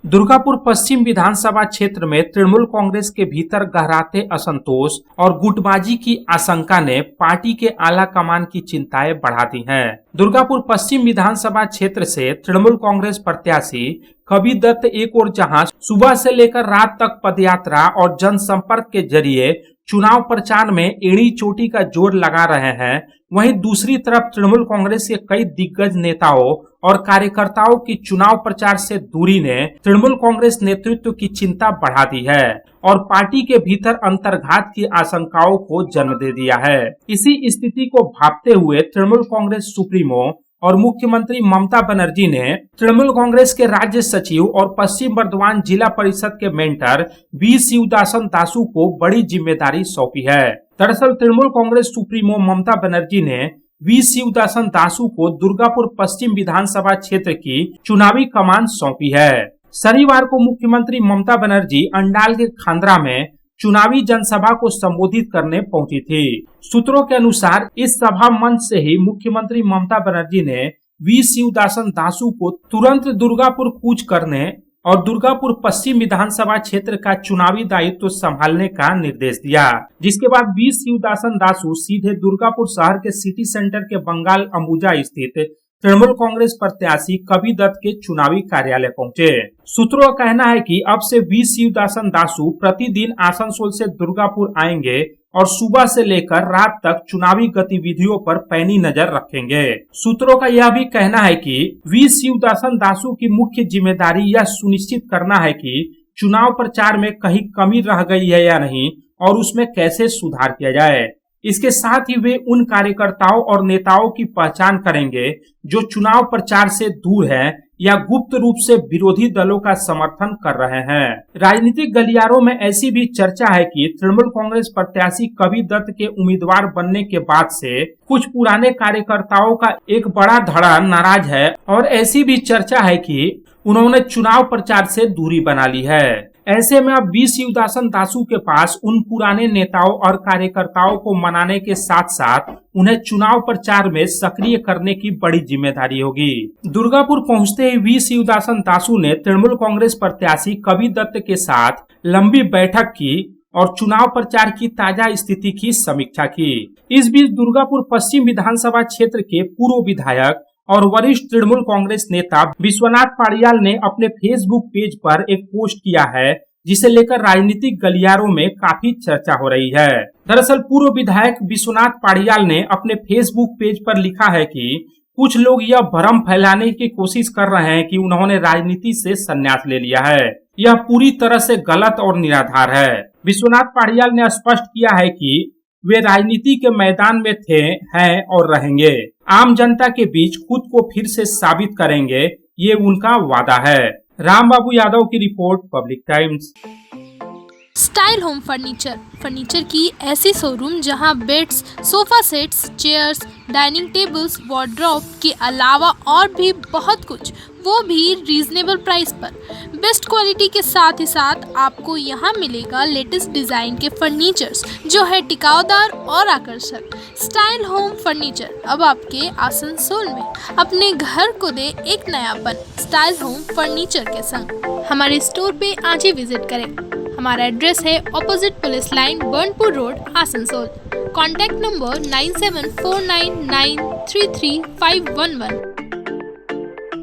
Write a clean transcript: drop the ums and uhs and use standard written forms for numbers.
दुर्गापुर पश्चिम विधानसभा क्षेत्र में तृणमूल कांग्रेस के भीतर गहराते असंतोष और गुटबाजी की आशंका ने पार्टी के आला कमान की चिंताएं बढ़ा दी हैं। दुर्गापुर पश्चिम विधानसभा क्षेत्र से तृणमूल कांग्रेस प्रत्याशी कवि दत्त एक ओर जहां सुबह से लेकर रात तक पदयात्रा और जनसंपर्क के जरिए चुनाव प्रचार में एड़ी चोटी का जोर लगा रहे हैं, वहीं दूसरी तरफ तृणमूल कांग्रेस के कई दिग्गज नेताओं और कार्यकर्ताओं की चुनाव प्रचार से दूरी ने तृणमूल कांग्रेस नेतृत्व की चिंता बढ़ा दी है और पार्टी के भीतर अंतर्घात की आशंकाओं को जन्म दे दिया है। इसी स्थिति को भांपते हुए तृणमूल कांग्रेस सुप्रीमो और मुख्यमंत्री ममता बनर्जी ने तृणमूल कांग्रेस के राज्य सचिव और पश्चिम बर्धमान जिला परिषद के मेंटर वी शिवदासन दासू को बड़ी जिम्मेदारी सौंपी है। दरअसल तृणमूल कांग्रेस सुप्रीमो ममता बनर्जी ने वी शिवदासन दासू को दुर्गापुर पश्चिम विधानसभा क्षेत्र की चुनावी कमान सौंपी है। शनिवार को मुख्यमंत्री ममता बनर्जी अंडाल के खांद्रा में चुनावी जनसभा को संबोधित करने पहुंची थी। सूत्रों के अनुसार इस सभा मंच से ही मुख्यमंत्री ममता बनर्जी ने वी शिवदासन दासू को तुरंत दुर्गापुर कूच करने और दुर्गापुर पश्चिम विधानसभा क्षेत्र का चुनावी दायित्व संभालने का निर्देश दिया, जिसके बाद वी शिवदासन दासू सीधे दुर्गापुर शहर के सिटी सेंटर के बंगाल अंबुजा स्थित तृणमूल कांग्रेस प्रत्याशी कवि दत्त के चुनावी कार्यालय पहुंचे। सूत्रों का कहना है कि अब से वी शिवदासन दासू प्रतिदिन आसनसोल से दुर्गापुर आएंगे और सुबह से लेकर रात तक चुनावी गतिविधियों पर पैनी नजर रखेंगे। सूत्रों का यह भी कहना है कि वी शिवदासन दासू की मुख्य जिम्मेदारी यह सुनिश्चित करना है कि चुनाव प्रचार में कहीं कमी रह गई है या नहीं और उसमें कैसे सुधार किया जाए। इसके साथ ही वे उन कार्यकर्ताओं और नेताओं की पहचान करेंगे जो चुनाव प्रचार से दूर हैं या गुप्त रूप से विरोधी दलों का समर्थन कर रहे हैं। राजनीतिक गलियारों में ऐसी भी चर्चा है कि तृणमूल कांग्रेस प्रत्याशी कवि दत्त के उम्मीदवार बनने के बाद से कुछ पुराने कार्यकर्ताओं का एक बड़ा धड़ा नाराज है और ऐसी भी चर्चा है कि उन्होंने चुनाव प्रचार से दूरी बना ली है। ऐसे में अब वी शिवदासन दासू के पास उन पुराने नेताओं और कार्यकर्ताओं को मनाने के साथ साथ उन्हें चुनाव प्रचार में सक्रिय करने की बड़ी जिम्मेदारी होगी। दुर्गापुर पहुंचते ही वी शिवदासन दासू ने तृणमूल कांग्रेस प्रत्याशी कवि दत्त के साथ लंबी बैठक की और चुनाव प्रचार की ताजा स्थिति की समीक्षा की। इस बीच दुर्गापुर पश्चिम विधानसभा क्षेत्र के पूर्व विधायक और वरिष्ठ तृणमूल कांग्रेस नेता विश्वनाथ पाड़ियाल ने अपने फेसबुक पेज पर एक पोस्ट किया है, जिसे लेकर राजनीतिक गलियारों में काफी चर्चा हो रही है। दरअसल पूर्व विधायक विश्वनाथ पाड़ियाल ने अपने फेसबुक पेज पर लिखा है कि कुछ लोग यह भ्रम फैलाने की कोशिश कर रहे हैं कि उन्होंने राजनीति से संन्यास ले लिया है। यह पूरी तरह से गलत और निराधार है। विश्वनाथ पाड़ियाल ने स्पष्ट किया है कि वे राजनीति के मैदान में थे, हैं और रहेंगे। आम जनता के बीच खुद को फिर से साबित करेंगे, ये उनका वादा है। रामबाबू यादव की report, public times. Style home furniture की ऐसी शोरूम जहां beds, sofa sets, chairs, dining tables, wardrobe के अलावा और भी बहुत कुछ, वो भी रीजनेबल प्राइस पर। बेस्ट क्वालिटी के साथ ही साथ आपको यहाँ मिलेगा लेटेस्ट डिजाइन के फर्नीचर्स जो है टिकाऊदार और आकर्षक। स्टाइल होम फर्नीचर अब आपके आसनसोल में। अपने घर को दे एक नयापन स्टाइल होम फर्नीचर के संग। हमारे स्टोर पे आज ही विजिट करें। हमारा एड्रेस है opposite police line, Burnpur road, Asansol. Contact number 9749933511।